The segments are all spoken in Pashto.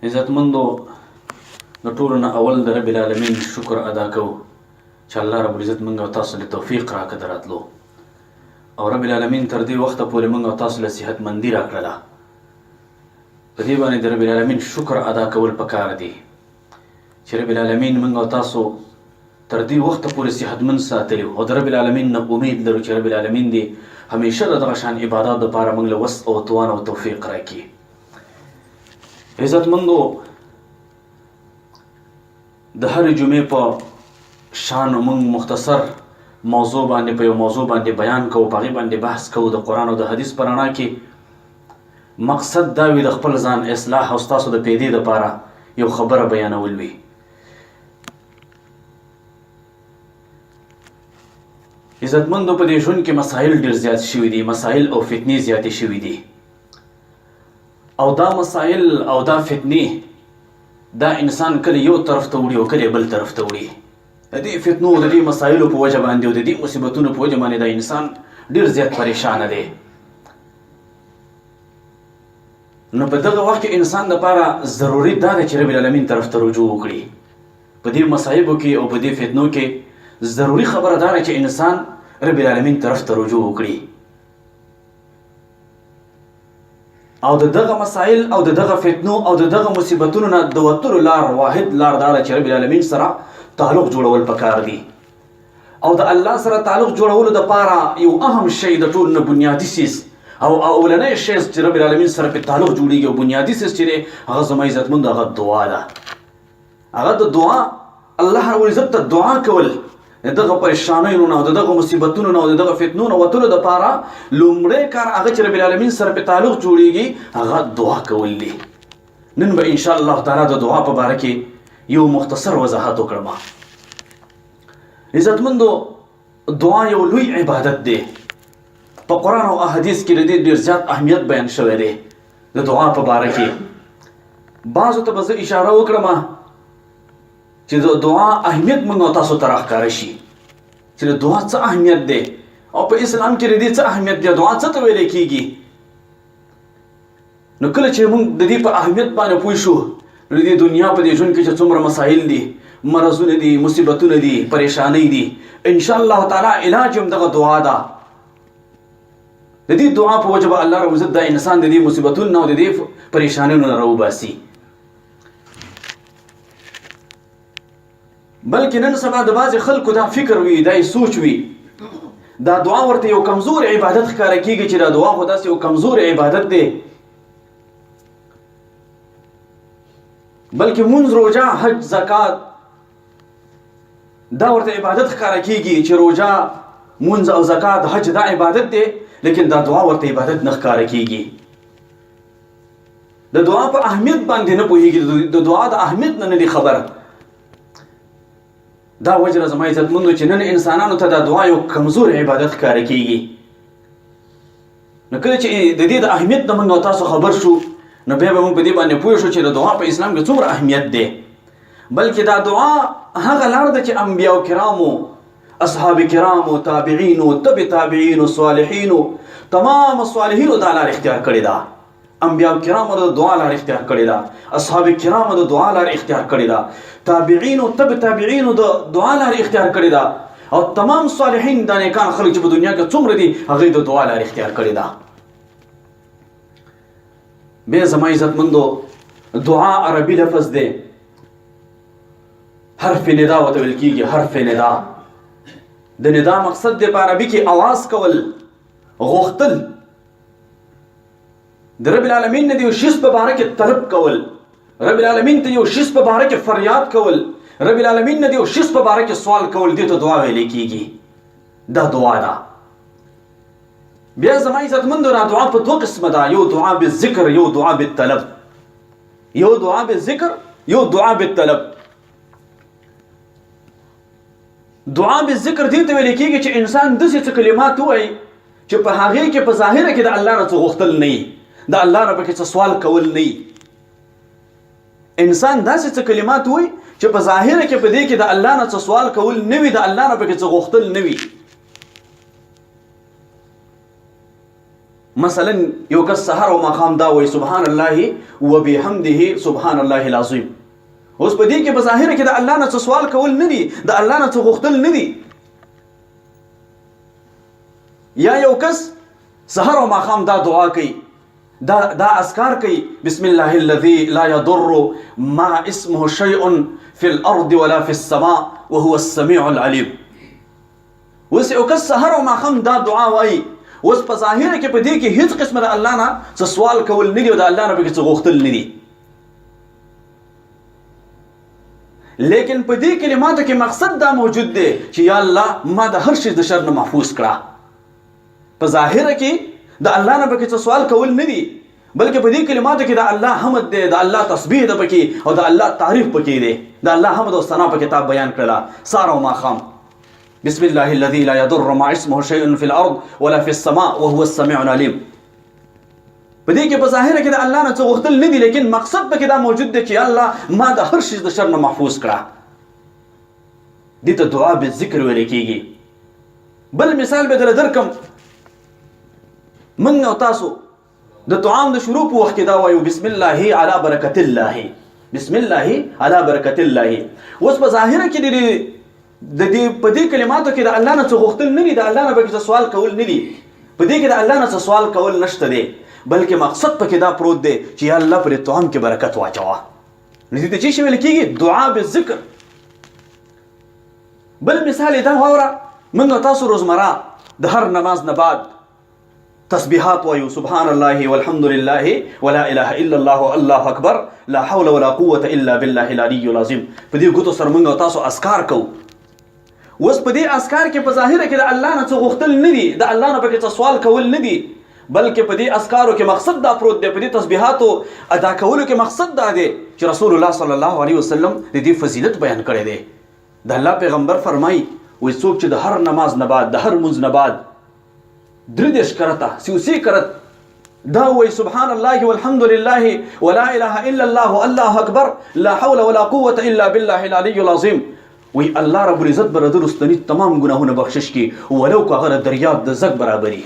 عزتمندو د ټولو نه اول د رب العالمین شکر ادا کوو چې الله رب العزت موږ او تاسو له توفیق راکړه د راتلو او رب العالمین تر دې وخته پورې موږ او تاسو له صحتمندي راکړله. په دې باندې د رب العالمین شکر ادا کول پکار دي چې رب العالمین موږ او تاسو تر دې وخته پورې صحتمند ساتلی او د رب العالمین نه امید لرو چې رب العالمین دې همیشه د دغه شان عبادات دپاره موږ له وس او توان او توفیق راکړي. عزتمندو د هرې جمعې په شان موږ مختصر موضوع باندې په یو موضوع باندې بیان کوو، په هغې باندې بحث کوو د قرآن او د حدیث په رڼا کې. مقصد دا وي د خپل ځان اصلاح او ستاسو د پیدې دپاره یو خبره بیانول وي. عزتمندو په دې ژوند کې مسایل ډېر زیات شوي دي، مسایل او فتنې زیاتې شوي دي او دا مسایل او دا فتنې دا انسان کله یو طرف ته وړي او کله بل طرف ته وړي. د دې فتنو د دې مسایلو په وجه باندې او د دې مصیبتونو په وجه باندې دا انسان ډېر زیات پریشانه دی. نو په دغه وخت کې انسان دپاره ضروري دا ده چې رب العالمین طرف ته رجوع وکړي. په دې مصایبو کې او په دې فتنو کې ضروري خبره دا ده چې انسان رب العالمین طرف ته رجوع وکړي او د دغه مسایل او د دغه فتنو او د دغه مصیبتونو نه د وتلو لار واحد لار دا ده چې رب العالمین سره تعلق جوړول پکار دي. او د الله سره تعلق جوړولو دپاره یو اهم شی د ټولو نه بنیادي څیز او اولنی شی چې رب العالمین سره په تعلق جوړیږي او بنیادي څیز چې دی هغه زما عزتمندو هغه دعا ده. هغه د دعا الله رب العزت ته دعا کول د دغه پریشانیو نه او د دغه مصیبتونو نه او د دغه فتنو نه وتلو دپاره لومړی کار هغه چې رب العالمین سره په تعلق جوړیږي هغه دعا کول دی. نن به انشاء الله تعالی د دعا په باره کې یو مختصر وضاحت وکړم. عزتمندو دعا یو لوی عبادت دی. په قرآن او احادیث کې د دې ډېر زیات اهمیت بیان شوی دی د دعا په باره کې. بعضو ته به زه اشاره وکړم چې د دعا اهمیت موږ او تاسو ته راښکاره شي چې د دعا څه اهمیت دی او په اسلام کې د دې څه اهمیت دی، دعا څه ته ویلی کېږي. نو کله چې موږ د دې په اهمیت باندې پوه شو نو د دې دنیا په دې ژوند کې چې څومره مسایل دي، مرضونه دي، مصیبتونه دي، پریشانۍ دي، انشاء الله تعالی علاج هم دغه دعا ده. د دې دعا په وجه به الله رب العزت دا انسان د دې مصیبتونو نه او د دې پریشانیو نه راوباسي. بلکې نن سبا د بعضې خلکو دا فکر وي، دا سوچ وي دا دعا ورته یو کمزور عبادت ښکاره کېږي چې دا دعا خو داسې یو کمزور عبادت دی. بلکې مونځ، روژه، حج، زکات دا ورته عبادت ښکاره کېږي چې روژه، مونځ او زکات، حج دا عبادت دی، لیکن دا دعا ورته عبادت نه ښکاره کېږي. د دعا په اهمیت باندې نه پوهېږي، د دعا د اهمیت نه دی خبر. دا وجه زما عزتمندو چې نن انسانانو ته دا دعا یو کمزور عبادت ښکاره کېږي. نو کله چې د دې د اهمیت نه موږ او تاسو خبر شو نو بیا به موږ په دې باندې پوه شو چې د دعا په اسلام کې څومره اهمیت دی. بلکې دا دعا هغه لار ده چې انبیاء کرامو، اصحاب کرامو، تابعینو، تبع تابعینو، صالحینو، تمام صالحینو دا لار اختیار کړې ده. انبیاء کرامو د دعا لار اختیار کړې ده، اصحاب کرامو د دعا لار اختیار کړې ده، تابعینو، تبع تابعینو د دعا لار اختیار کړې ده او تمام صالحین دا نیکان خلک چې په دنیا کې څومره دي هغوی د دعا لار اختیار کړې ده. بیا زما عزتمندو دعا عربي لفظ دی، حرف ندا ورته ویل کېږي. حرف ندا د ندا مقصد دی په عربي کې اواز کول، غوښتل، د رب العالمین نه د یو شیز په باره کې طلب کول، رب العالمین ته یو شیز په باره کې فریاد کول، رب العالمین نه د یو شیز په باره کې سوال کول، دې ته دعا ویلی کېږي. دا دعا ده. بیا زما عزتمندو دا دعا په دوه قسمه ده، یو دعا بالذکر، یو دعا بالطلب. یو دعا بالذکر، یو دعا بالطلب. دعا بالذکر دې ته ویل کېږي چې انسان داسې څه کلمات ووایي چې په هغې کې په ظاهره کې د الله نه څه غوښتل نه وي، د الله نه پکې څه سوال کول نه وي. انسان داسې څه کلمات ووایي چې په ظاهره کې په دې کې د الله نه څه سوال کول نه وي، د الله نه پکې څه غوښتل نه وي. مثلا یو کس سحر او ماښام دا وایي سبحان الله وبحمده سبحان الله العظیم. اوس په دې کې په ظاهره کې د الله نه څه سوال کول نه دي، د الله نه څه غوښتل نه دي. یا یو کس سحر او ماښام دا دعا کوي، دا اذکار کوي، بسم الله الذي لا يضر مع اسمه شيء في الارض ولا في السماء وهو السميع العليم. اوس یو کس سحر او ماښام دا دعا وایي، اوس په ظاهره کې په دې کې هیڅ قسمه د الله نه څه سوال کول نه دي او د الله نه پکې څه غوښتل نه دي. لیکن په دې کلماتو کې مقصد دا موجود دی چې یا الله ما د هر شي د شر نه محفوظ کړه. په ظاهره کې د الله نه پکې څه سوال کول نه دي، بلکې په دې کلماتو کې د الله حمد دی، د الله تسبیح ده پکې، او د الله تعریف پکې دی، د الله حمد او ثنا په کتاب بیان کړله سحر او ماښام. بسم الله الذي لا يضر مع اسمه شيء في الارض ولا في السماء وهو السميع العليم. په دې کې په ظاهره کې د الله نه څه غوښتل نه دي، لیکن مقصد پکې دا موجود دی چې الله ما د هر شي د شر نه محفوظ کړه. دې ته دعا به ذکر ویل کېږي. بل مثال به درکم، من او تاسو د طعام د شروع په وخت کې دا وایو بسم الله علی برکت الله، بسم الله علی برکت الله. اوس په ظاهره کې د دې په دې کلماتو کې د الله نه څه غوښتل نه دي، د الله نه پکې څه سوال کول نه دي، په دې کې د الله نه څه سوال کول نشته دی، بلکې مقصد پکې دا پروت دی چې یا الله پر طعام کې برکت واچوه. نو دې ته چې ویل کېږي دعا بالذکر. بل مثال دا واوره، موږ تاسو روزمره د هر نماز نه بعد تسبیحات وایو، سبحان الله والحمد لله ولا اله الا الله الله اکبر لا حول ولا قوه الا بالله العلي العظیم. په دې ګوتو سره موږ تاسو اذکار کوو. اوس په دې اذکار کې په ظاهره کې د الله نه څه غوښتل نه دي، د الله نه پکې څه سوال کول نه دي، بلکې په دې اذکارو کې مقصد دا پروت دی، په دې تسبیحاتو ادا کولو کې مقصد دا دی چې رسول الله صلی الله علیه وسلم د دې فضیلت بیان کړی دی. د الله پیغمبر فرمایي وایي څوک چې د هر نماز نه بعد، د هر منځ نه بعد 33 کرته سیوسی کرت دا وایي سبحان الله والحمد لله ولا اله الا الله الله اکبر لا حول ولا قوه الا بالله العلي العظیم. وی الله رب العزت برادر استنی تمام گناهونه بخشش کی ولو که هغه دریاب د زګ برابرۍ.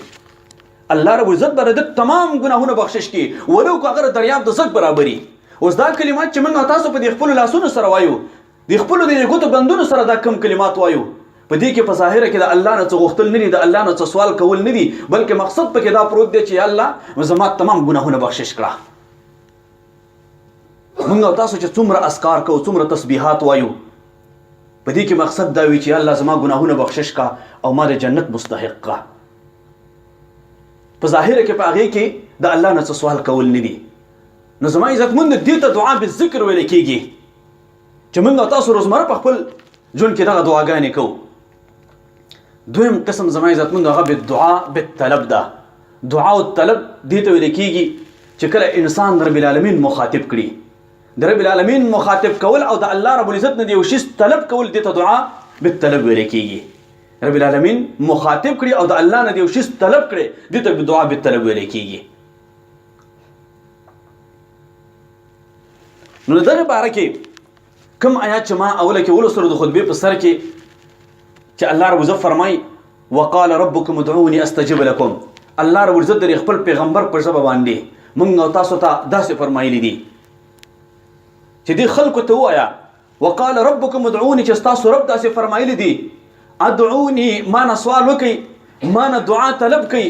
الله رب العزت برادر تمام گناهونه بخشش کی ولو که هغه دریاب د زګ برابرۍ. اوس دا کلمات چې موږ تاسو په دې خپل لاسونو سره وایو، د خپل د ګوتو بندونو سره دا کم کلمات وایو، په دې کې په ظاهره کې د الله نه څه غوښتل نه دي، د الله نه څه سوال کول نه دي، بلکې مقصد پکې دا پروت دی چې یا الله زما تمام گناهونه بخشش کړه. موږ تاسو چې څومره اذکار کوو، څومره تسبیحات وایو، په دې کې مقصد دا وي چې الله زما ګناهونه بخشش کا او ما د جنت مستحق کا. په ظاهره کې په هغې کې د الله نه څه سوال کول نه دي. نو زما عزتمند دې ته دعا بالذکر ویل کېږي چې موږ تاسو روزمره په خپل ژوند کې دغه دعاګانې کوو. دویم قسم زما عزتمند هغه بالدعا بالطلب ده. دعا او طلب دې ته ویل کېږي چې کله انسان رب العالمین مخاطب کړي، د رب العالمین مخاطب کول او د الله رب العزت نه د یو شي طلب کول دې ته دعا بالطلب ویل کېږي. رب العالمین مخاطب کړي او د الله نه د یو شي طلب کړي دې ته دعا بالطلب ویل کېږي. نو دغه باره کې کوم آیات چې ما اوله کې ولوستلو د خطبې په سر کې چې الله رب العزت فرمایي وقال ربكم ادعوني استجب لكم. الله رب العزت د خپل پیغمبر په ژبه باندې موږ تاسو ته داسې فرمایلی دي چې دې خلکو ته ووایه وقال ربكم ادعوني چې ستاسو رب داسې فرمایلی دي ادعوني ما نه سوال وکړئ، ما نه دعا طلب کړئ،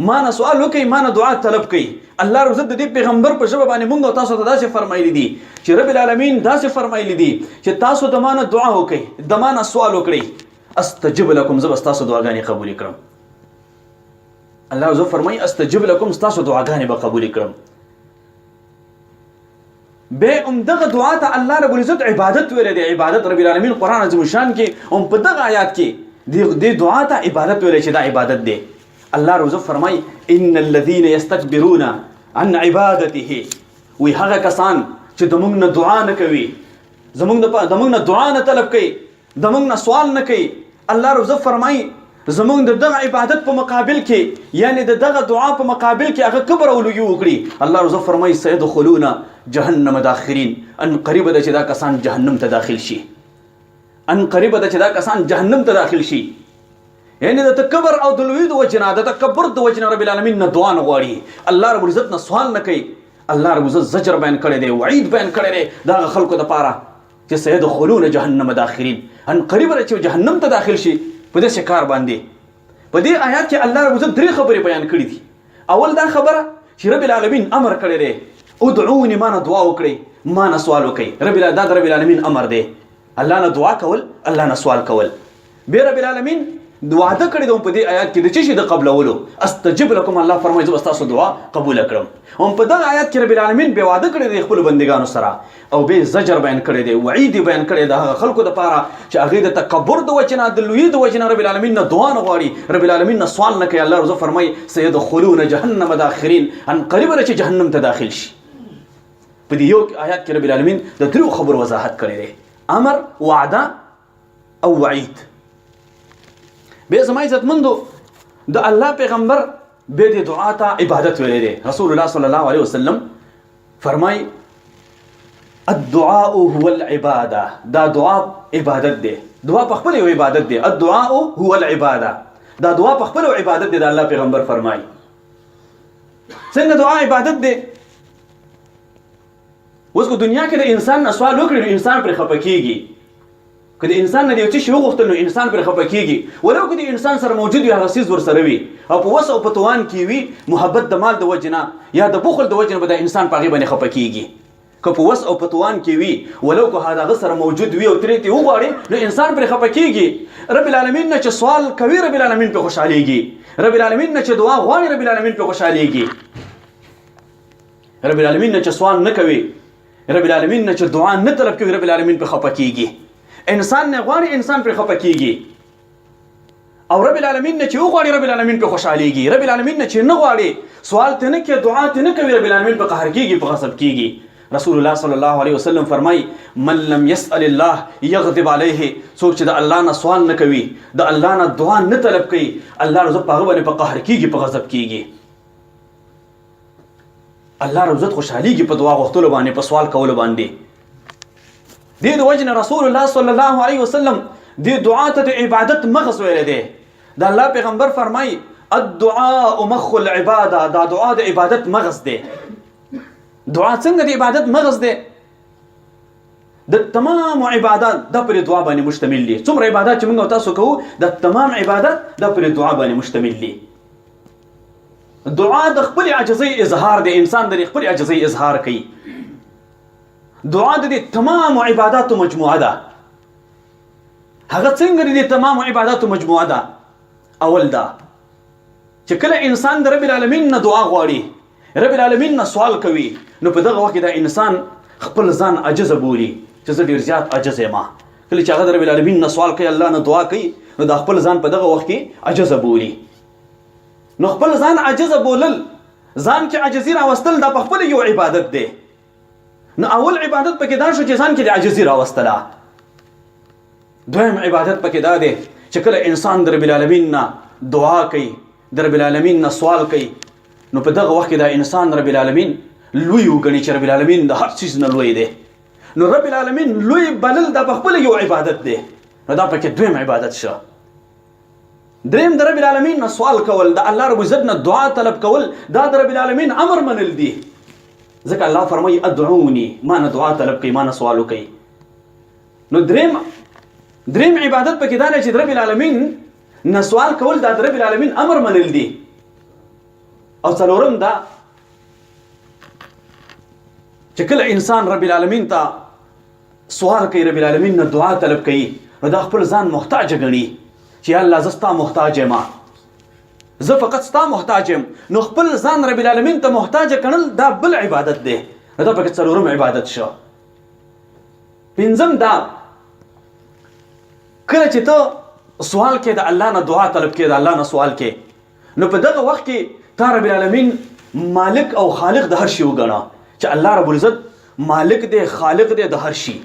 ما نه سوال وکړئ، ما نه دعا طلب کړئ. الله رب عزت د دې پیغمبر په ژبه باندې موږ تاسو ته داسې فرمایلی دي چې رب العالمین داسې فرمایلی دي چې تاسو د ما نه دعا وکړئ، د ما نه سوال وکړئ، استجب لكم زه به ستاسو دعاګانې قبول کړم. الله عز فرمایي استجب لكم ستاسو دعاګانې به قبول کړم. به دغه دعا ته الله رب العزت عبادت ویل دی. عبادت رب العالمین قرآن عظیم الشان کې په دغه آیات کې د دعا ته عبادت ویل چې دا عبادت دی. الله رب العزت فرمایي ان الذين يستكبرون عن عبادته. وی هغه کسان چې د موږ نه دعا نه کوي، زموږ نه دعا نه طلب کوي، د موږ نه سوال نه کوي، الله رب عزت فرمایي زمونږ د دغه عبادت په مقابل کې یعنی د دغه دعا په مقابل کې هغه کبر او لوی وکړي. الله رب فرمایي سيدخلون جهنم داخرين. ان قریب ده چې دا کسان جهنم ته داخل شي، ان قریب ده چې دا کسان جهنم ته داخل شي. یعنی د تکبر او د لوی د وجه نه، د تکبر د وجه نه رب العالمین نه دعا نه غواړي، الله رب العزت نه سوال نه کوي. الله رب العزت زجر بیان کړی دی، وعید بیان کړی دی د هغه خلکو دپاره چې سیدخلون جهنم داخلین، ان قریب چې جهنم ته داخل شي په داسې کار باندې. په دې آیات کې الله رب العزت 3 خبرې بیان کړي دي. اول دا خبره چې رب العالمین امر کړی دی، ادعوني، ما نه دعا وکړئ، ما نه سوال وکړئ. دا د رب العالمین امر دی، الله نه دعا کول، الله نه سوال کول. بیا رب العالمین وعده کړی دی په دې آیات کې د څه شي د قبلولو، استجب لكم، الله فرمایي زه به ستاسو دعا قبوله کړم. هم په دغه آیات کې رب العالمین بیا وعده کړی دی خپلو بندګانو سره، او بیا زجر بیان کړی دی، وعید بیان کړی د هغه خلکو دپاره چې هغوی د تکبر د وجې نه، د لویي د وجې نه رب العالمین نه دعا نه غواړي، رب العالمین نه سوال نه کوي. الله رب فرمایي سیدخلون جهنم داخلین، ان قریب چې جهنم ته داخل شي. په دې یو آیات کې رب العالمین د 3 خبرو وضاحت کړی دی، امر، وعده او وعید. بیا زما عزتمندو د الله پیغمبر بیا د دعا ته عبادت ویلی دی. رسول الله صلی الله علیه وسلم فرمای الدعاء هو العباده، دا دعا عبادت دی، دعا په خپل یو عبادت دی. الدعاء هو العباده، دا دعا په خپل عبادت دی. د الله پیغمبر فرمای څنګه دعا عبادت دی. اوس کو دنیا کې د انسان نه سوال وکړي نو انسان پر خفه کیږي، که د انسان نه د یو څه شی وغوښتل نو انسان پر خفه کیږي، ولو که د انسان سره موجود وي هغه څیز ورسره وي او په وس او په توان کې وي، محبت د مال د وجې نه یا د بخل د وجې نه به د انسان په هغې باندې خفه کیږي. که په وس او په توان کې وي ولو که هغه سره موجود وي او ترې وغواړي نو انسان پرې خفه کیږي. رب العالمین نه چې سوال کوي رب العالمین پرې خوشحالیږي، رب العالمین نه چې دعا غواړي رب العالمین پرې خوشحالیږي. رب العالمین نه چې سوال نه کوي، رب العالمین نه چې دعا نه طلب کوي، رب العالمین پرې خفه کیږي. انسان نه غواړي انسان پرې خفه کیږي، او رب العالمین نه چې وغواړي رب العالمین پرې خوشحالیږي. رب العالمین نه چې نه غواړي، سوال ته نه کوي، دعا ته نه کوي، رب العالمین په قهر کیږي، په غضب کیږي. رسول الله صلی الله علیه وسلم فرمای من لم يسأل الله یغضب علیه، څوک چې د الله نه سوال نه کوي، د الله نه دعا نه طلب کوي، الله رب په هغه باندې په قهر کیږي، په غضب کیږي. الله رب عزت خوشحالیږي په دعا غوښتلو باندې، په سوال کولو باندې. دې د وجه نه رسول الله صلی الله علیه وسلم دې دعا ته د عبادت مغز ویلی دی. د الله پیغمبر فرمای الدعاء مخ العباده، دا دعا د عبادت مغز دی. دعا څنګه د عبادت مغز دی؟ د تمام عبادت د پر دعا باندې مشتمل دي. څومره عبادت چې موږ تاسو کوو د تمام عبادت د پر دعا باندې مشتمل دي. دعا د خپل عجزۍ اظهار دی، انسان د خپل عجزۍ اظهار کوي. دعا د تمام عبادتو مجموعه ده. هغه څنګه د تمام عبادتو مجموعه ده؟ اول دا چې کله انسان د رب العالمین نه دعا غواړي، رب العالمین نه سوال کوي، نو په دغه وخت د انسان خپل ځان عجز بولي چې زه ډیر زیات عجز یم. کله چې هغه د رب العالمین نه سوال کوي، الله نه دعا کوي، نو د خپل ځان په دغه وخت کې عجز بولي. نو خپل ځان عجز بولل، ځان کې عجزي راوستل دا په خپل یو عبادت دی. نو اول عبادت پکې دا شو چې ځان کې د عجزي راوستله. دویم عبادت پکې دا دی چې کله انسان د رب العالمین نه دعا کوي، د رب العالمین نه سوال کوي، نو په دغه وخت کې دا انسان رب العالمین لوی وګڼي چې رب العالمین د هر چیز نه لوی دی. نو رب العالمین لوی بلل دا په خپل یو عبادت دی. نو دا پکې دویم عبادت شو. دریم د رب العالمین نه سوال کول، د الله رب عزت نه دعا طلب کول، دا د رب العالمین امر منل دی. ځکه الله فرمایي ادعوني، ما نه دعا طلب کوي، ما نه سوال وکوي. نو دریم عبادت پکې دا دی چې د رب العالمین نه سوال کول دا د رب العالمین امر منل دی. او څلورم دا چې کله انسان رب العالمین ته سوال کوي، رب العالمین نه دعا طلب کوي، نو دا خپل ځان محتاج ګڼي چې الله زه ستا محتاج یم، زه فقط ستا محتاج یم. نو خپل ځان رب العالمین ته محتاج کړل دا بل عبادت دی. دا پکې څلورم عبادت شو. پنځم دا کله چې ته سوال کې د الله نه دعا طلب کې، د الله نه سوال کې، نو په دغه وخت کې تا رب العالمین مالک او خالق د هر شي وګڼه چې الله رب العزت مالک دی، خالق دی د هر شي.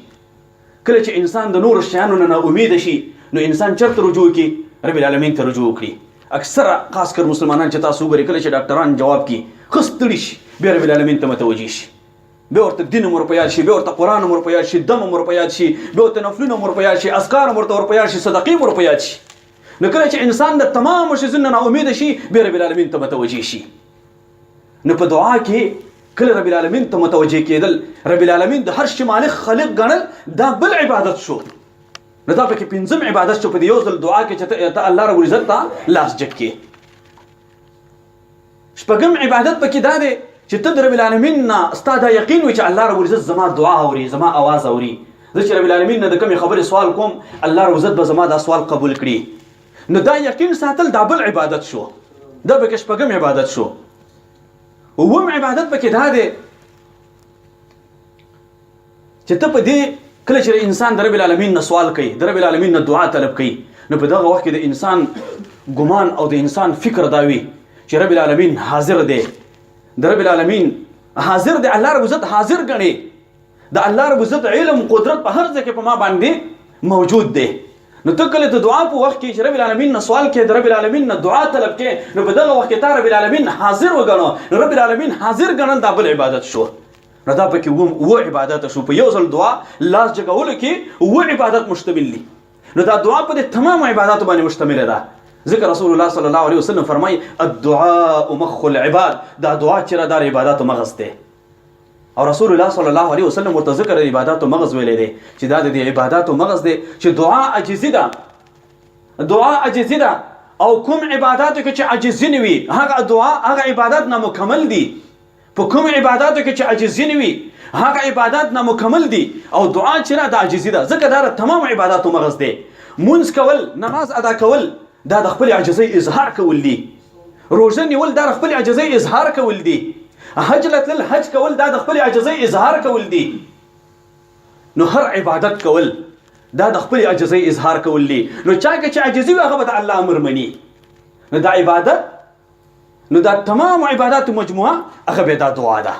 کله چې انسان د نور شیانو نه امید شي، نو انسان چرته رجوع کوي؟ رب العالمین ته رجوع کوي. اکثره خاص کر مسلمانان چې تاسو وګورئ، کله چې ډاکټران جواب کوي ښه ستړي شي، بیا رب العالمین ته متوجه شي، بیا ورته دین هم ورپه یاد شي، بیا ورته قرآن هم ورپه یاد شي، دم هم ورپه یاد شي، بیا ورته نفلونه هم ورپه یاد شي، اذکار هم ورته ورپه یاد شي، صدقې هم ورپه یاد شي. نو کله چې انسان د تمام شیزونو نه امید شي به رب العالمین ته متوجه شي. نو په دعا کې کله رب العالمین ته متوجه کېدل، رب العالمین د هر شي مالک خالق ګڼل، دا بل عبادت شو. نو دا پکې پنځم عبادت شو په دې یو ځل دعا کې چې ته الله رب العزت ته لاس جګ کې. شپږم عبادت پکې دا دی چې ته د رب العالمین نه ستا دا یقین وي چې الله رب العزت زما دعا اوري، زما आवाज اوري. زه چې رب العالمین نه د کومې خبرې سوال کوم الله رب العزت به زما دا سوال قبول کړي. نو دا یقین ساتل دا بل عبادت شو. دا پکې شپږم عبادت شو. اووم عبادت پکې دا دی چې ته په دې کله چې انسان د رب العالمین نه سوال کوي، د رب العالمین نه دعا طلب کوي، نو په دغه وخت کې د انسان ګمان او د انسان فکر دا وي چې رب العالمین حاضر دی، د رب العالمین حاضر دی، الله رب عزت حاضر ګڼي، د الله رب عزت علم قدرت په هر ځای کې په ما باندې موجود دی. نو ته کله د دعا په وخت کې چې رب العالمین نه سوال کې، د رب العالمین نه دعا طلب کې، نو په دغه وخت کې تا رب العالمین حاضر وګڼو، نو رب العالمین حاضر ګڼل دا بل عبادت شو. نو دا پکې اووه عبادت شو. په یو ځل دعا لاس جګولو کې اووه عبادت مشتمل دي. نو دا دعا په دې تمام عبادت باندې مشتمل ده. ذکر رسول الله صلی الله علیه وسلم فرمای الدعاء مخ العباد، دا دعا چې دا عبادت مغز ده. او رسول الله صلی الله علیه وسلم ورته ذکر عبادت مغز ویلې دي چې دا د عبادت مغز ده، چې دعا عاجزی ده، دعا عاجزی ده. او کوم عبادت کې چې عاجزی نه وي هغه دعا هغه عبادت نه مکمل دي. په کوم عبادت کې چې عاجزی نه وي هغه عبادت نه مکمل دي. او دعا چې نه د عاجزی ده، ځکه دا تمام عبادت مغز ده. منځ کول، نماز ادا کول، دا د خپل عاجزۍ اظهار کول دي. روزه نیول دا د خپل عاجزۍ اظهار کول دي. حج لتل حج کول دا د خپل عاجزۍ اظهار کول دي. نو هر عبادت کول دا د خپل عاجزۍ اظهار کول دي. نو چا کې چې عاجزي وي هغه به د الله امر مني. نو دا عبادت، نو دا تمام عبادت مجموعه هغه به دا دعا ده،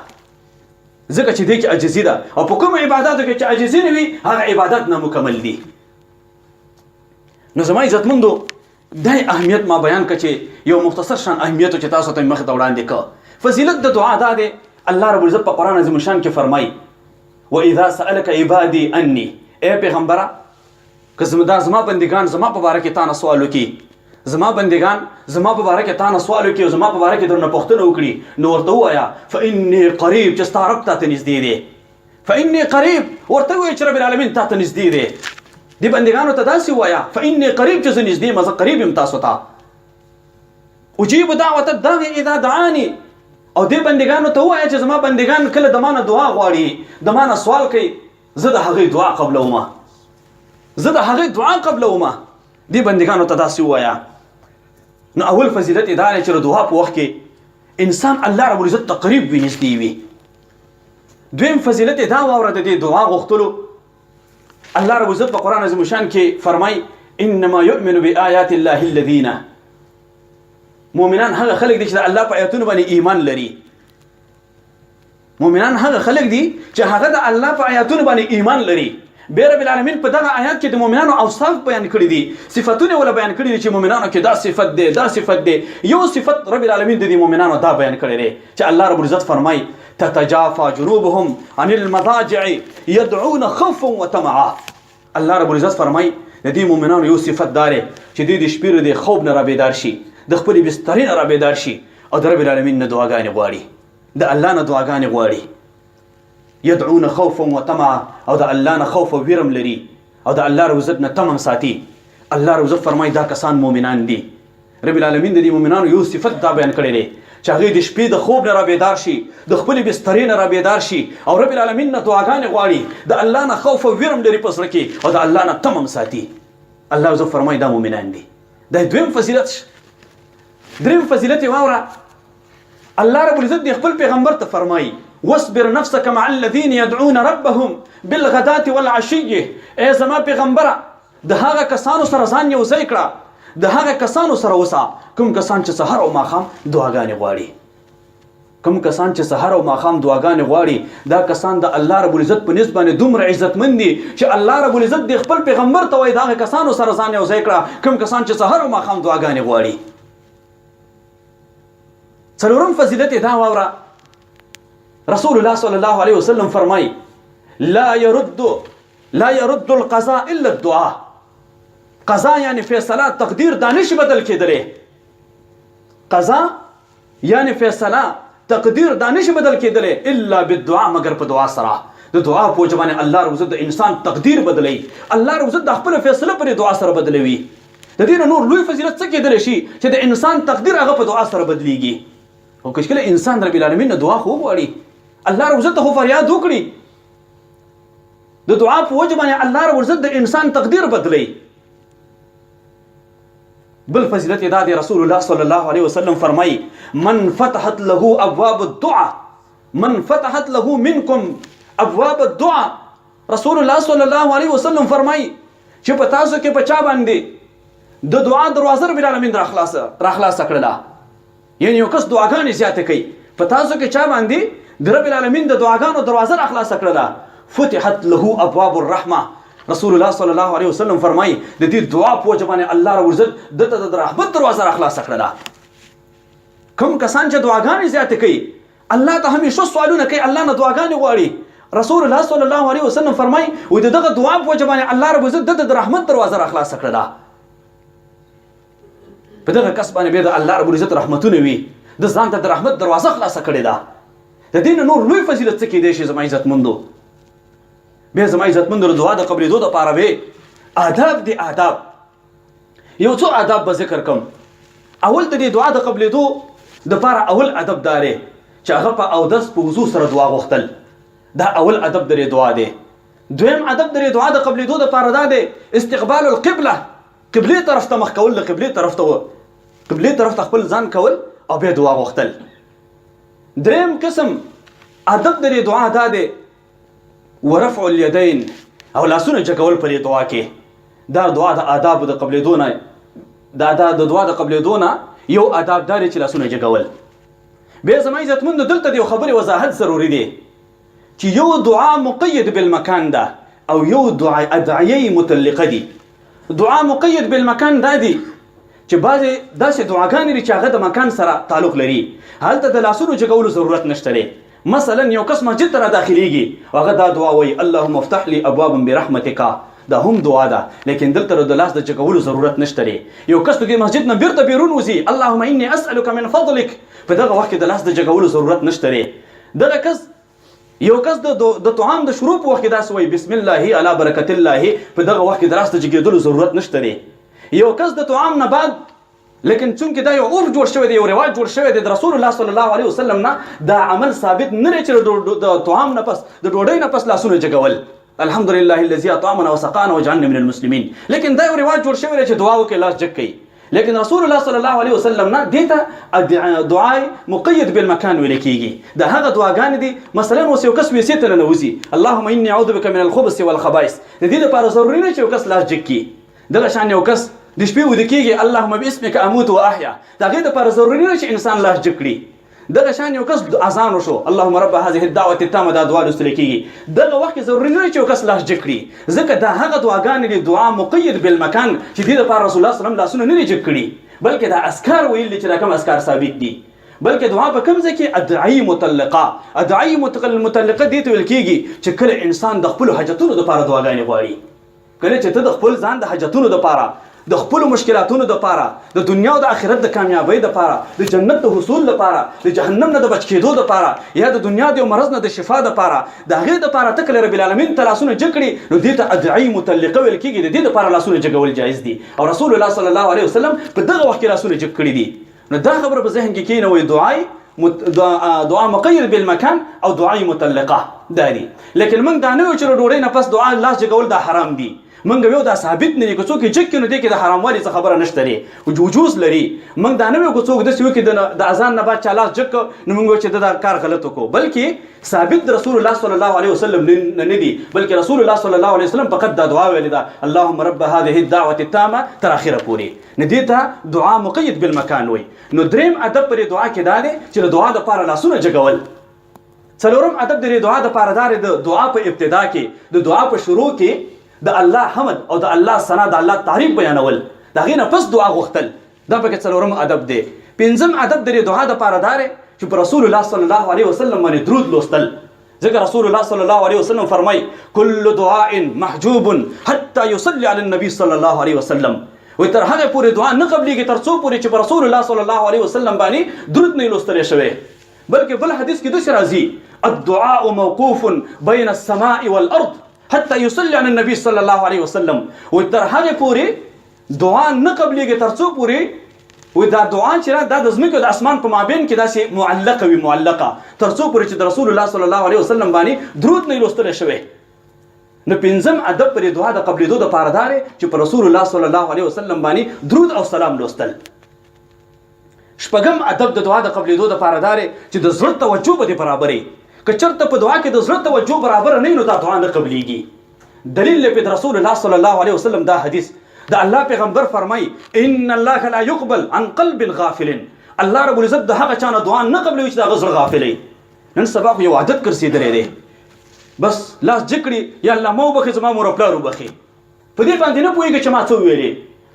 ځکه چې دې کې عاجزي ده. او په کوم عبادت کې چې عاجزي نه وي هغه عبادت نه مکمل دي. نو زما عزتمندو دا اهمیت ما بیان کړ چې یو مختصر شان اهمیت چې تاسو ته مخ ته وړاندې کړ. فضیلت د دعا دا دی. الله رب العزت په قرآن عظیم شان کې فرمایي واذا سألك عبادي عني، اے پیغمبره که زما بندگان زما په باره کې تا نه سوال وکړي، زما بندگان زما په باره کې تا نه سوال وکړي او زما په باره کې درنه پوښتنه وکړي، نو ورته ووایه فاني قریب، چې ستا رب تا ته نږدې دی. فاني قریب ورته ووایه چې رب العالمین تا ته نږدې دی. دې بندگانو ته داسې ووایه فاني قریب، چې زه نږدې یم، زه قریب یم تاسو ته. اجیب دعوت الداعی اذا دعانی، او دې بندگانو ته ووایه چې زما بندگان کله د ما نه دعا غواړي، د ما نه سوال کوي، زه د هغې دعا قبلومه، زه د هغې دعا قبلومه. دې بندگانو ته داسې ووایه. نو اول فضیلت دا دی چې د دعا په وخت کې انسان الله رب العزت ته قریب وي، نږدې وي. دویم فضیلت دا واوره د دې دعا غوښتلو. الله رب العزت په قرآن عظیم شان کې فرمای انما یؤمن بآیات الله الذین، مؤمنان هغه خلک دي چې د الله په آیاتونو باندې ایمان لري. مؤمنان هغه خلک دي چې هغه د الله په آیاتونو باندې ایمان لري. بیا رب العالمین په دغه آیات کې د مؤمنانو اوصاف بیان کړي دي، صفاتونه ولا بیان کړي دي چې مؤمنانو کې دا صفت دی، دا صفت دی. یو صفت رب العالمین د دې مؤمنانو دا بیان کړی دی چې الله رب العزت فرمای تتجافى جنوبهم عن المضاجع يدعون خوفا وطمعا. الله رب العزت فرمای د دې مؤمنانو یو صفت دار چې د شپې د خوب نه را بیدار شي، د خپل بستر نه را بیدار شي او د رب العالمین نه دعاګانې غواړي، د الله نه دعاګانې غواړي. يدعون خوفا وطمعا، او د الله نه خوف او ویرم لري او د الله رب عزت نه تمم ساتي. الله رب عزت فرمای دا کسان مؤمنان دي. رب العالمین د دې مؤمنانو یو صفت دا بیان کړی دی چې هغه د شپې د خوب نه را بیدار شي، د خپل بستر نه را بیدار شي او رب العالمین نه دعاګانې غواړي، د الله نه خوف او ویرم لري په زړه کې او د الله نه تمم ساتي. الله عزت فرمای دا مؤمنان دي. دا دویم فضیلت. دریم فضیلت واوره. الله رب العزت د خپل پیغمبر ته فرمایي واصبر نفسك مع الذين يدعون ربهم بالغداة والعشي. ای زما پیغمبره د هغه کسانو سره ځان یو ځای کړه، د هغه کسانو سره اوسه کوم کسان چې سحر او ماښام دعاګانې غواړي. کوم کسان چې سحر او ماښام دعاګانې غواړي دا کسان د الله رب العزت په نسبت باندې دومره عزتمند دي چې الله رب العزت د خپل پیغمبر ته وایي د هغه کسانو سره ځان یو ځای کړه کوم کسان چې سحر او ماښام دعاګانې غواړي. څلورم فضیلت دا واوره. رسول الله صلی الله علیه وسلم فرمای لا يرد القضاء الا الدعاء. قضا یعنی فیصله تقدیر دا نشي بدل کېدلی. قضا یعنی فیصله تقدیر دا نشي بدل کېدلی الا بالدعا، مگر په دعا سره. د دعا په وجه باندې الله رب العزت د انسان تقدیر بدلوي. الله رب العزت د خپل فیصله پر دعا سره بدلوي. د دې نه نور لوی فضیلت څه کېدلی شي چې د انسان تقدیر هغه په دعا سره بدلیږي. او کله انسان رب العالمین نه دعا خو وغواړي، الله رب العزت خو فریاد وکړي، د دعا په وجه باندې الله رب العزت د انسان تقدیر بدلی. بل فضیلت دا دی، رسول الله صلی الله علیه وسلم فرمایي من فتحت له ابواب الدعاء، من فتحت له منکم ابواب الدعاء. رسول الله صلی الله علیه وسلم فرمایي چې په تاسو کې په چا باندې د دعا دروازه رب العالمین راخلاص کړله، یعنی یو کس دعاګانې زیاته کوي، په تاسو کې چا باندې د رب العالمین د دعاګانو دروازه راخلاص کړله، فتحت له ابواب الرحمه. رسول الله صلی الله علیه وسلم فرمایي د دې دعا په وجه باندې الله رب العزت دته د رحمت دروازه راخلاص کړله. کوم کسان چې دعاګانې زیاته کوي، الله ته همیشه سوالونه کوي، الله نه دعاګانې غواړي، رسول الله صلی الله علیه وسلم فرمایي و دغه دعا په وجه باندې الله رب العزت دته د رحمت دروازه راخلاص کړله. په دغه کس باندې به د الله رب العزت رحمتونه وي، د ځان ته د رحمت دروازه خلاصه کړې ده. د دې نور لوی فضیلت څه کېدی شي زما عزتمندو؟ بیا زما عزتمندو د دعا د قبلېدو دپاره به آداب دي. آداب یو څو آداب به ذکر کوم. اول د دې دعا د قبلېدو دپاره اول ادب دا دی چې هغه په اودس په وضو سره دعا غوښتل، دا اول ادب د دې دعا دی. دویم ادب د دې دعا د قبلېدو دپاره دا دی استقبال القبله، قبلې طرف ته مخ کول، د قبلې طرف ته خپل ځان کول او بیا دعا غوښتل. دریم قسم ادب د دې دعا دا دی ورفع الیدین، او لاسونه جګول په دې دعا کې. دا دعا د آداب د قبلېدو نه، دا د دعا د قبلېدو نه یو آداب دا دی چې لاسونه جګول. بیا زما عزتمندو دلته د یو خبرې وضاحت ضروري دی چې یو دعا مقید بالمکان ده او یو ادعیه مطلقه دي. دعا مقید بالمکان دا دی چې بعضې داسې دعاګانې دي چې هغه د مکان سره تعلق لري، هلته د لاسونو جګولو ضرورت نشته دی. مثلا یو کس مسجد ته را داخلیږي او هغه دا دعا وایي اللهم افتح لي ابوابا برحمتک، دا هم دعا ده، لیکن دلته د لاس د جګولو ضرورت نشته دی. یو کس د مسجد نه بیرته بیرون وځي اللهم انی اسألک من فضلک، په دغه وخت کې د لاس د جګولو ضرورت نشته دی. دغه کس یو کس د طعام د شروع په وخت کې داسې وایي بسم الله علی برکت الله، په دغه وخت کې د لاس د جګېدلو ضرورت نشته دی. یو کس د طعام نه بعد، لیکن چونکې دا یو عرف جوړ شوی دی، یو رواج جوړ شوی دی د رسول الله صلی الله علیه وسلم نه، دا عمل ثابت نه دی چې د طعام نه پس د ډوډۍ نه پس لاسونه جګول. الحمدلله الذي اطعمنا وسقانا وجعلنا من المسلمین. لیکن دا یو رواج جوړ شوی دی چې دعا وکړي لاس جګ کوي، لیکن رسول الله صلی الله علیه وسلم نه دې ته دعای مقید بالمکان ویل کېږي. دا هغه دعاګانې دي مثلا اوس یو کس ویسې ته ننوځي اللهم انی اعوذ بک من الخبث والخبائث، د دې لپاره ضروري نه چې یو کس لاس جګ کړي. دغه شان یو کس د شپې ویده کېږي اللهم باسمک اموت و احیا، د هغې دپاره ضروري نه چې انسان لاس جګ کړي. دغه شان یو کس اذان وشو اللهم رب هذه الدعوه التامه، دا دعا لوستل کېږي. دغه وخت کې ضروري نه چې یو کس لاس جګ کړي، ځکه دا هغه دعاګانې دي دعا مقید بالمکان چې دې دپاره رسول الله صلی الله علیه وسلم لاسونه نه دي جګ کړي، بلکې دا اذکار ویل دي چې دا کوم اذکار ثابت دي. بلکې دعا په کوم ځای کې ادعی مطلقه، ادعی مطلقه دې ته ویل کېږي چې کله انسان د خپلو حاجتونو دپاره دعاګانې غواړي. کله چې ته د خپل ځان د حاجتونو دپاره، د خپل مشکلاتونو دپاره، د دنیا او د آخرت د کامیابۍ دپاره، د جنت د حصول دپاره، د جهنم نه د بچ کېدو دپاره، یا د دنیا د یو مرض نه د شفا دپاره، د هغې دپاره ته کله رب العالمین ته لاسونه جګ کړي نو دې ته ادعی مطلقه ویل کېږي. د دې دپاره لاسونه جګول جایز دي او رسول الله صلی الله علیه وسلم په دغه وخت کې لاسونه جګ کړي دي. نو دا خبره په ذهن کې کېنوئ دعا مقید بالمکان او دعای مطلقه دا دي. لیکن موږ دا نه وایو چې له ډوډۍ نه پس دعا لاس جګول دا حرام دي. موږ ویو دا ثابت نه دي، که څوک یې جګ کړي نو دې کې د حراموالي څه خبره نشته دی، وجوز لري. موږ دا نه ویو که څوک داسې وکړي د اذان نه بعد چا لاس جګ کړ نو موږ وایو چې دا کار غلط وکړو، بلکې ثابت د رسول الله صلی الله علیه وسلم نه دي، بلکې رسول الله صلی الله علیه وسلم فقط دا دعا ویلې ده اللهم رب هذه الدعوه التامه تر اخره پورې، نو دې ته دعا مقید بالمکان وایي. نو دریم ادب پر دعا کې دا دی چې د دعا دپاره لاسونه جګول. څلورم ادب د دعا دپاره دا دی د دعا په ابتدا کې، د دعا په شروع کې د الله حمد او د الله ثنا، د الله تعریف بیانول، د هغې نه پس دعا غوښتل، دا پکې څلورم ادب دی. پنځم ادب د دعا دپاره دا دی چې په رسول الله صلی الله علیه وسلم باندې درود لوستل. ځکه رسول الله صلی الله علیه وسلم فرمای کل دعاء محجوب حتى يصلي على النبي صلی الله علیه وسلم. وي تر هغه پورې دعا نه قبلېږي تر څو پورې چې په رسول الله صلی الله علیه وسلم باندې درود نه لوستل شوی. بلکې بل حدیث کې داسې راځي الدعاء موقوف بين السماء والارض حتى يصلي على النبي صلی الله علیه وسلم. وي تر هغه پورې دعا نه قبلېږي تر څو پورې وي دا دعا چې دا د ځمکې د اسمان په مابین کې داسې معلقه وي، معلقه تر څو پورې چې د رسول الله صلی الله علیه وسلم باندې درود نه لوستل شوی. نو پنځم ادب پر دعا د قبلېدو دپاره دا دی چې په رسول الله صلی الله علیه وسلم باندې درود او سلام لوستل. شپږم ادب د دعا د قبلېدو دپاره دا دی چې د زړه توجه به دې برابرې. که چېرته په دعا کې د زړه توجه برابره نه وي نو دا دعا نه قبلېږي. دلیل یې په رسول الله صلی الله علیه وسلم دا حدیث دا الله پیغمبر فرمای ان الله لا يقبل عن قلب غافل. الله رب العزت د هغه چا نه دعا نه قبلوي چې د هغه زړه غافل وي. نن سبا خو یو عادت ګرځېدلی دی، بس لاس جګ کړي یا الله ما وبخښي زما مور او پلار وبخښي، په دې باندې نه پوهېږي چې ما څه وویلې.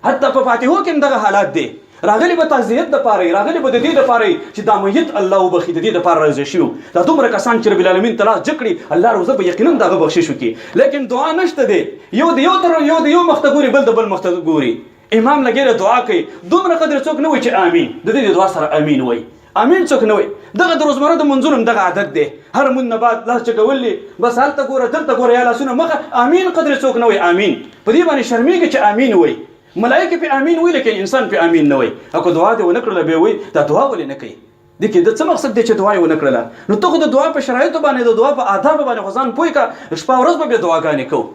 حتی په فاتحو کې هم دغه حالات دی. راغلی به تعزیت دپاره یې، راغلی به د دې دپاره یې چې دا میت الله وبخښي، د دې دپاره راضي شوي. دا دومره کسان چې رب العالمین ته لاس جګ کړي الله روزه به یقینا د هغه بخشش وکړي. لیکن دعا نشته دی، یو د یو تر یو د یو مخ ته ګوري، بل د بل مخ ته ګوري. امام لګېره دعا کوي، دومره قدر څوک نه وایي چې امین. د دې د دعا سره امین وایي، امین څوک نه وایي. دغه د روزمره د منځونو هم دغه عادت دی، هر مونځ نه بعد لاس چګول دي، بس هلته ګوره دلته ګوره یا لاسونه مخه امین قدر څوک نه وایي امین. په دې باندې شرمېږي چې امین وایي. ملائکه په امین وایي لیکن انسان په امین نه وایي. او که دعا دې ونه کړله بیا وایي دا دعا ولې نه کوي. دې کې د څه مقصد دی چې دعا یې ونه کړله؟ نو ته خو د دعا په شرایطو باندې د دعا په آدابو باندې خو ځان پوه کړه، شپه ورځ به بیا دعاګانې کوو.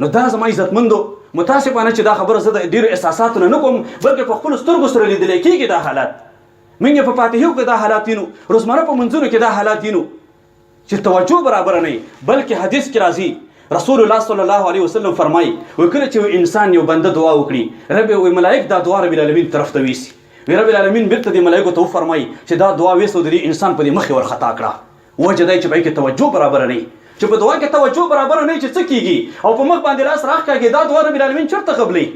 نو دا زما عزتمندو متاسفانه چې دا خبره زه د ډېرو احساساتو نه کوم، بلکې په خپلو سترګو سره لیدلی کېږي دا حالات. موږ په فاتحو کې دا حالات وینو، روزمره په منځونو کې دا حالات وینو چې توجه برابره نه وي. بلکې حدیث کې راځي رسول الله صلی الله علیه وسلم فرمایي وایي کله چې انسان یو بنده دعا وکړي رب وایي ملائک دا دعا رب العالمین طرف ته ویسي. وی رب العالمین بیرته دې ملائکو ته وفرمایي چې دا دعا ویسو د دې انسان په دې مخې ورخطا کړه. وجه دا چې په کې توجه برابره نه وي، چې په دعا کې توجه برابره نه وي چې څه کېږي او په مخ باندې لاس راښکاږي دا دعا رب العالمین چېرته قبلوي؟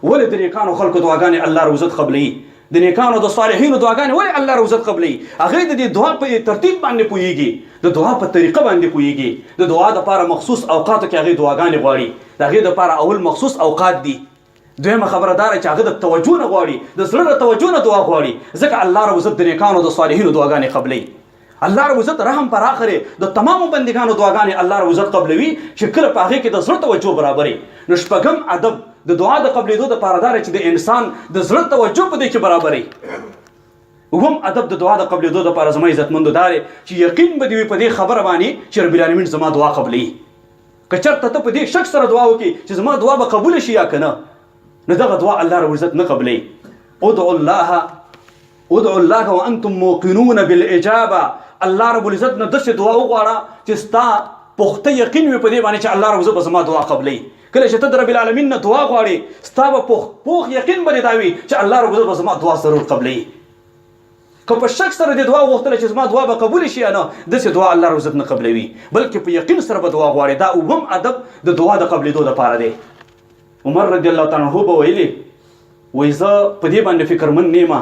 ولې د نیکانو خلکو دعاګانې الله رب عزت قبلوي؟ د نیکانو د صالحینو دعاګانې ولې الله رب عزت قبلوي؟ هغوی د دې دعا په ترتیب باندې پوهېږي، د دعا په طریقه باندې پوهېږي. د دعا دپاره مخصوص اوقاتو کې هغوی دعاګانې غواړي. د هغې دپاره اول مخصوص اوقات دي. دویمه خبره دا ده چې هغه د توجه نه غواړي، د زړه د توجه نه دعا غواړي. ځکه الله رب عزت د نیکانو د صالحینو دعاګانې قبلوي. الله رب عزت رحم پر اخره د تمامو بندگانو دعاګانې الله رب عزت قبلوي چې کله په هغې کې د زړه توجه برابري. نو شپږم ادب د دعا د قبلېدو دپاره دا چې د انسان د زړه توجه په دې کې برابري. اووم ادب د دعا د قبلېدو دپاره زما عزتمندو دا دی چې یقین به دې وي په دې خبره باندې چې رب العالمین زما دعا قبلوي. که چېرته ته په دې شک سره دعا وکړې چې زما دعا به قبوله شي یا که نه، نو دغه دعا الله رب عزت نه قبلوي. ادعوا الله وانتم موقنون بالاجابه. الله رب العزت نه داسې دعا وغواړه چې ستا پخته یقین وي په دې باندې چې الله رب عزت به زما دعا قبلوي. کله چې ته د رب العالمین نه دعا غواړې ستا به پوخ یقین به دې دا وي چې الله رب عزت به زما دعا ضرور قبلوي. که په شک سره دې دعا وغوښتله چې زما دعا به قبول شي یا نه، داسې دعا الله رب عزت نه قبلوي، بلکې په یقین سره به دعا غواړې. دا اووم ادب د دعا د قبلېدو دپاره دی. عمر رضی الله تعالی عنه به ویلي وایي زه په دې باندې فکرمند نه یم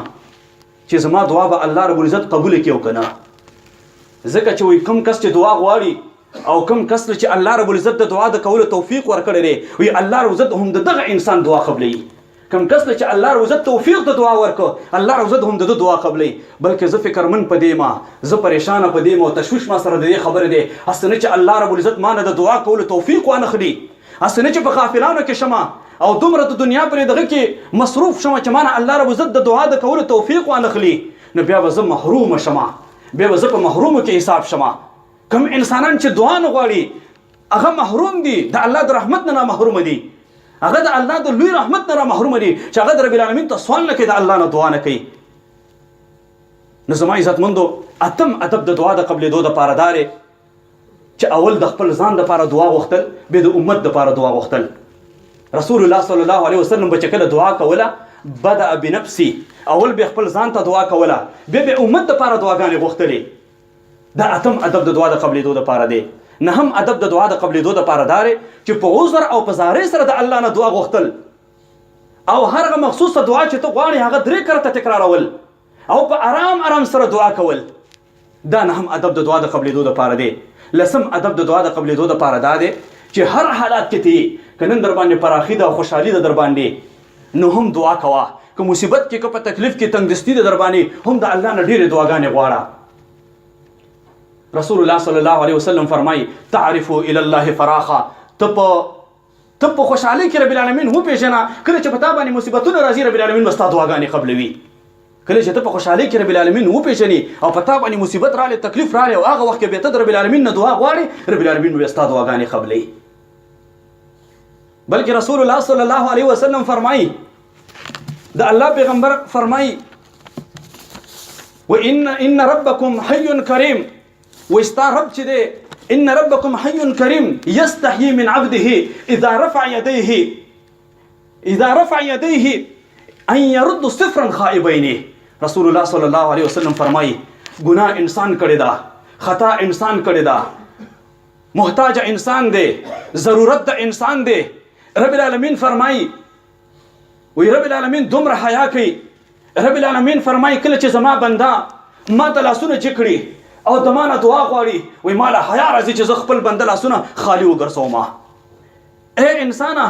چې زما دعا به الله رب العزت قبوله کړي او که نه. ځکه چې وایي کوم کس چې دعا غواړي او کوم کس چې الله رب العزت د دعا د کولو توفیق ورکړی دی، وایي الله رب العزت هم د دغه انسان دعا قبلوي. کوم کس چې الله رب عزت توفیق د دعا ورکړو الله رب عزت هم د دعا قبلوي. بلکې زه فکرمند په دې ما، زه پریشانه په دې ما او تشویش ما سره د دې خبرې دی هسې نه چې الله رب العزت ما نه د دعا کولو توفیق وانخلي، هسې نه چې په غافلانو کې شمه او دومره د دنیا پرې دغه کې مصروف شمه چې ما نه الله رب عزت د دعا د کولو توفیق وانخلي، نو بیا به زه محرومه شمه، بیا به زه په محرومو کې حساب شمه. کوم انسانان چې دعا نه غواړي هغه محروم دي، د الله د رحمت نه محروم دي، هغه د الله د لوی رحمت نه محروم دي چې هغه د رب العالمین ته سوال نه کوي، د الله نه دعا نه کوي. نو زما عزتمندو اتم ادب د دعا د قبلېدو دپاره دا دی چې اول د خپل ځان دپاره دعا غوښتل، بیا د امت دپاره دعا غوښتل. رسول الله صلی الله علیه وسلم به چې کله دعا کوله بدأ بنفسي، اول به خپل ځان ته دعا کوله، بیا به امت دپاره دعاګانې غوښتلې. دا اتم ادب د دعا د قبلېدو دپاره دی. نهم ادب د دعا د قبلېدو دپاره دا دی چې په عذر او په زارۍ سره د الله نه دعا غوښتل او هر مخصوصه دعا چې ته غواړې هغه 3 کرته تکرارول او په آرام آرام سره دعا کول. دا نهم ادب د دعا د قبلېدو دپاره دی. لسم ادب د دعا د قبلېدو دپاره دا دی چې هر حالات کې ته که نن در باندې پراخي ده او خوشحالي ده در باندې نو هم دعا کوه، که مصیبت کې که په تکلیف کې تنګدستي ده در باندې هم د الله نه ډېرې دعاګانې غواړه. رسول الله صلی الله علیه وسلم فرمایي تعرفوا الی الله فراخا، ته په خوشحالۍ کې رب العالمین وپېژنه. کله چې په تا باندې مصیبتونه راځي رب العالمین به ستا دعاګانې قبلوي. کله چې ته په خوشحالۍ کې رب العالمین وپېژنې او په تا باندې مصیبت راغلی تکلیف راغلی او هغه وخت کې بیا ته د رب العالمین نه دعا غواړې رب العالمین به ستا دعاګانې قبلوي. بلکې رسول الله صلی الله علیه وسلم فرمایي د الله پیغمبر فرمایي وان ربکم حی کریم، وستا رب چې دی ان ربکم حی کریم یستحیی من عبده اذا رفع یدیه ان يرد صفرا خائبین. رسول الله صلی الله علیه وسلم فرمایي ګناه انسان کړی دا، خطا انسان کړی دا، محتاج انسان دی، ضرورت د انسان دی. رب العالمین فرمایي وی رب العالمین دومره حیا کوي. رب العالمین فرمایي کله چې زما بنده ما ته لاسونه چې کړي او د ما نه دعا غواړي وی ما له حیا راځي چې زه خپل بنده لاسونه خالي وګرځوم. ای انسانه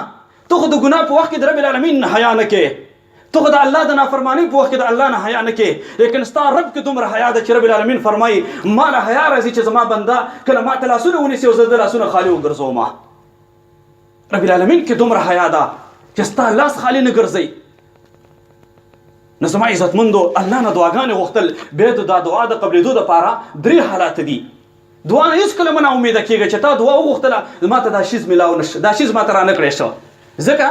ته خو د ګناه په وخت کې د رب العالمین نه حیا نه کوې، ته خو د الله د نافرمانۍ په وخت کې د الله نه حیا نه کوې، لیکن ستا رب کې دومره حیا ده چې رب العالمین فرمایي ما له حیا راځي چې زما بنده کله ما ته لاسونه ونیسي او زه د لاسونه خالي وګرځوم. رب العالمین کې دومره حیا ده چې ستا لاس خالي نه ګرځئ. نو زما عزتمندو الله نه دعاګانې غوښتل بیا د دا دعا د قبلېدو دپاره 3 حالات دي. دعا نه هېڅکله مه ناامیده کېږه چې تا دعا وغوښتله ما ته دا شیز میلاو نشو، دا شیز ما ته رانه کړی شو، ځکه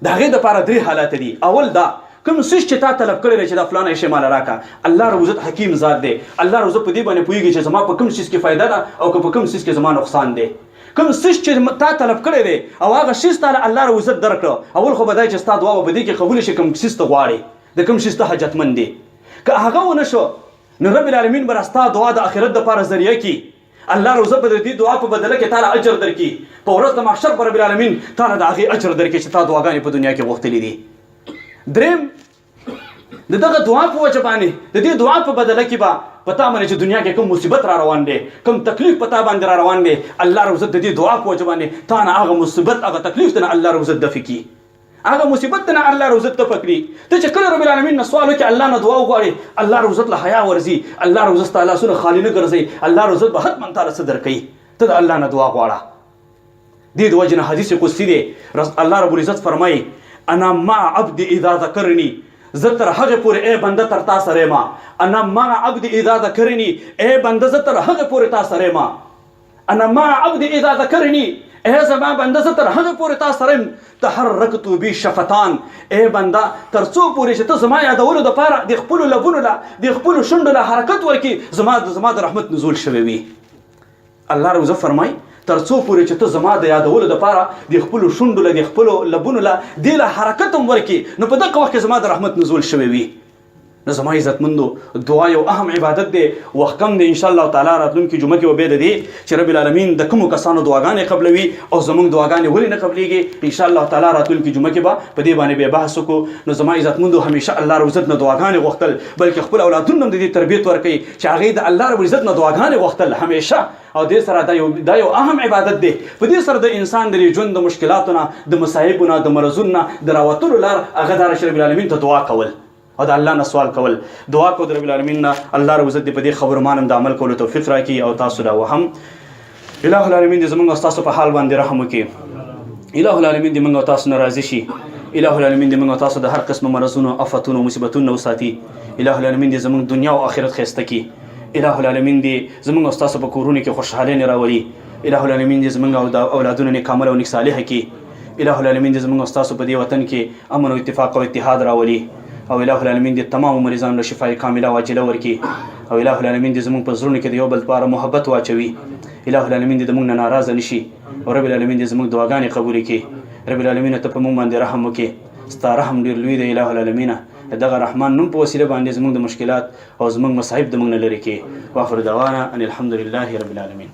د هغې دپاره 3 حالات دي. اول دا کوم څیز چې تا طلب کړی دی چې دا فلانه شی ماله راکړه، الله رب عزت حکیم ذات دی. الله رب عزت په دې باندې پوهېږي چې زما په کوم شیز کې فایده ده او که په کوم شیز کې زما نقصان دی. کوم څیز چې تا طلب کړی دی او هغه شیز تا الله رب عزت درکړه، اول خو به دا چې ستا دعا به په دې کې قبول شي کوم شیز ته غواړې، د کوم شیز ته حاجتمند دی. که هغه ونه شو نو رب العالمین به ستا دعا د آخرت دپاره ذریعه کړي. الله رب عزت به د دې دعا په بدله کې تا له اجر درکړي. په ورځ د محشر به رب العالمین تا له د هغې اجر درکړي چې تا دعاګانې په دنیا کې غوښتلې دي. دریم د دغه دعا په وجه باندې د دې دعا په بدله کې به په تا باندې چې دنیا کې کوم مصیبت را روان دی، کوم تکلیف په تا باندې را روان دی، الله رب عزت د دې دعا په وجه باندې تا نه هغه مصیبت هغه تکلیف ته نه الله رب عزت دفع کړي، هغه مصیبت ته نه الله رب عزت دفع کړي. ته چې کله رب العالمین نه سوال وکړې الله نه دعا وغواړې الله رب عزت له حیا ورځي، الله رب عزت ستا لاسونه خالي نه ګرځوي، الله رب عزت به حتما تا له څه درکوي. ته د الله نه دعا غواړه. دې د وجې نه حدیث قدسي دی الله رب العزت فرمایي انا مع عبد اذا ذکرني، زه تر هغې پورې ای بنده تر تا سره یم. انا مع عبد اذا ذکرني، ای بنده زه تر هغې پورې تا سره یم. انا مع عبد اذا ذکرني، ای زما بنده زه تر هغې پورې تا سره یم. تحرکت بي شفتان، ای بنده تر څو پورې چې ته زما یادولو دپاره د خپلو لبونو له د خپلو شونډو له حرکت ورکړي زما د رحمت نزول شوی وي. الله رب عزت فرمایي تر څو پورې چې ته زما د یادولو دپاره د خپلو شونډو له د خپلو لبونو له دې له حرکت هم ورکړي نو په دغه وخت کې زما د رحمت نزول شوی وي. نو زما عزتمندو دعا یو اهم عبادت دی، وخت کم دی انشاءالله تعالی راتلونکي جمعه کې به بیا د دې چې رب العالمین د کومو کسانو دعاګانې قبلوي او زموږ دعاګانې ولې نه قبلېږي انشاءالله تعالی راتلونکي جمعه کې به په دې باندې بیا بحث وکړو. نو زما عزتمندو همیشه الله رب عزت نه دعاګانې غوښتل بلکې خپل اولادونه هم د دې تربیت ورکوي چې هغې د الله رب عزت نه دعاګانې غوښتل همیشه. او دې سره دا یو اهم عبادت دی. په دې سره د انسان د ژوند د مشکلاتو نه د مصایبو نه د مرضونو نه د راوتلو لار هغه دا چې رب العالمین ته دعا کول او د الله نه سوال کول. دعا کو د رب العالمین نه الله رب عزت دې په دې خبرو مانم د عمل کولو توفیق راکړي او تاسو له وهم الٰه العالمین دې زموږ او ستاسو په حال باندې رحم وکړي. الٰه العالمین دې موږ او تاسو نه راضي شي. الٰه العالمین دې موږ او تاسو د هر قسم مرضونو آفتونو مصیبتونو وساتي. الٰه العالمین دې زموږ دنیا او آخرت ښایسته کړي. الٰه العالمین دې زموږ او ستاسو په کورونو کې خوشحالي نه راولي. الٰه العالمین دې زموږ او د اولادونو نیک عمل او نیک صالحه کړي. الٰه العالمین دې زموږ او ستاسو په دې وطن کې امن او اتفاق او اتحاد راولي. او الٰه العالمین دې تمام مریضانو له شفای کامله او عاجله ورکړي. او الٰه العالمین دې زموږ په زړونو کې د یو بل لپاره محبت واچوي. الٰه العالمین دې زموږ نه ناراضه نشي او رب العالمین دې زموږ دعاګانې قبولې کړي. رب العالمین ته په موږ باندې رحم وکړي. ستا رحم ډېر لوی دی الٰه العالمین. دغه رحمان نوم په وسیله باندې زموږ د مشکلات او زموږ مصائب د موږ نه لرې کړي. واخر دعوانا ان الحمد لله رب العالمین.